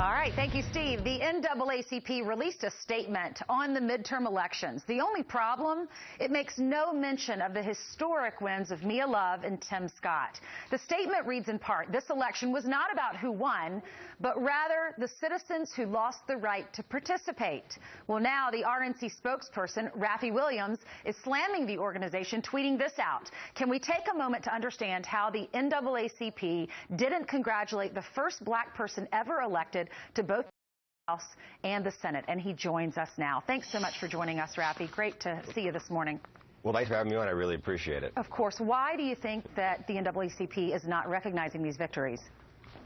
All right, thank you, Steve. The NAACP released a statement on the midterm elections. The only problem, it makes no mention of the historic wins of Mia Love and Tim Scott. The statement reads in part, this election was not about who won, but rather the citizens who lost the right to participate. Well, now the RNC spokesperson, Rafi Williams, is slamming the organization, tweeting this out. Can we take a moment to understand how the NAACP didn't congratulate the first black person ever elected to both the House and the Senate? And he joins us now. Thanks so much for joining us, Rafi. Great to see you this morning. Well, thanks for having me on. I really appreciate it. Of course. Why do you think that the NAACP is not recognizing these victories?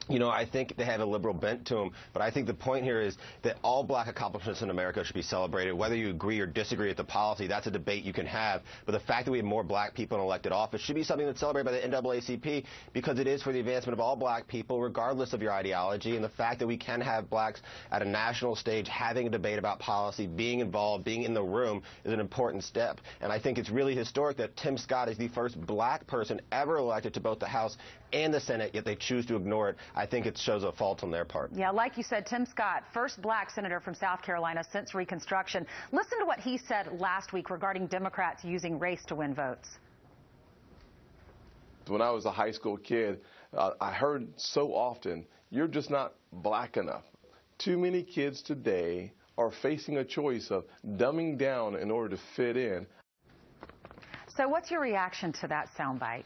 You know, I think they have a liberal bent to them, but I think the point here is that all black accomplishments in America should be celebrated. Whether you agree or disagree with the policy, that's a debate you can have. But the fact that we have more black people in elected office should be something that's celebrated by the NAACP because it is for the advancement of all black people, regardless of your ideology. And the fact that we can have blacks at a national stage having a debate about policy, being involved, being in the room is an important step. And I think it's really historic that Tim Scott is the first black person ever elected to both the House and the Senate, yet they choose to ignore it. I think it shows a fault on their part. Yeah, like you said, Tim Scott, first black senator from South Carolina since Reconstruction. Listen to what he said last week regarding Democrats using race to win votes. When I was a high school kid, I heard so often, you're just not black enough. Too many kids today are facing a choice of dumbing down in order to fit in. So what's your reaction to that soundbite?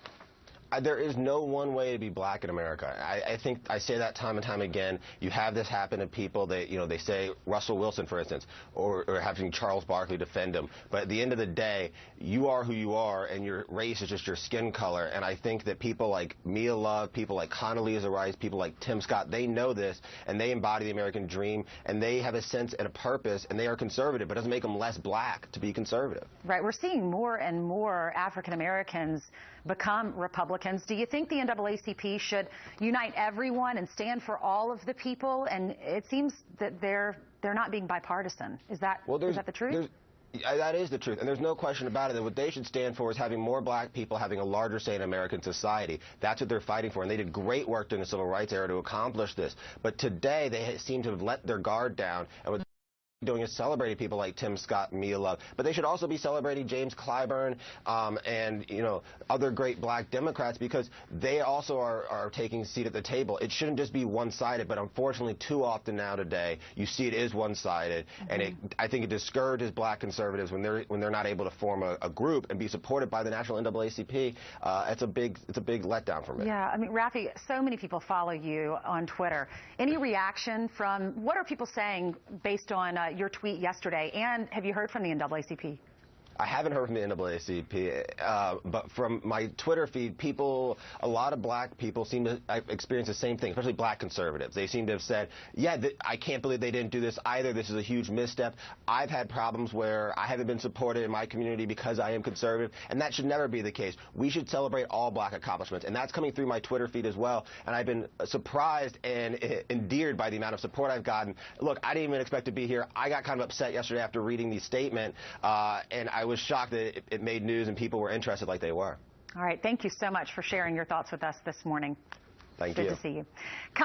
There is no one way to be black in America. I think I say that time and time again. You have this happen to people that, you know, they say Russell Wilson, for instance, or having Charles Barkley defend him. But at the end of the day, you are who you are, and your race is just your skin color. And I think that people like Mia Love, people like Condoleezza Rice, people like Tim Scott, they know this, and they embody the American dream, and they have a sense and a purpose, and they are conservative, but it doesn't make them less black to be conservative. Right. We're seeing more and more African Americans become Republicans. Do you think the NAACP should unite everyone and stand for all of the people? And it seems that they're not being bipartisan. Is that the truth? That is the truth, and there's no question about it that what they should stand for is having more black people having a larger say in American society. That's what they're fighting for, and they did great work during the Civil Rights era to accomplish this. But today they seem to have let their guard down, and what doing is celebrating people like Tim Scott and Mia Love, but they should also be celebrating James Clyburn and, you know, other great black Democrats, because they also are taking a seat at the table. It shouldn't just be one-sided, but unfortunately too often now today you see it is one-sided, and I think it discourages black conservatives when they're not able to form a group and be supported by the national NAACP. It's a big letdown for me. Yeah, I mean, Rafi, so many people follow you on Twitter. Any reaction from what are people saying based on your tweet yesterday, and have you heard from the NAACP? I haven't heard from the NAACP, but from my Twitter feed, a lot of black people seem to experience the same thing, especially black conservatives. They seem to have said, yeah, I can't believe they didn't do this either. This is a huge misstep. I've had problems where I haven't been supported in my community because I am conservative, and that should never be the case. We should celebrate all black accomplishments, and that's coming through my Twitter feed as well, and I've been surprised and endeared by the amount of support I've gotten. Look, I didn't even expect to be here. I got kind of upset yesterday after reading the statement, and I was shocked that it made news and people were interested like they were. All right. Thank you so much for sharing your thoughts with us this morning. Thank you. Good to see you.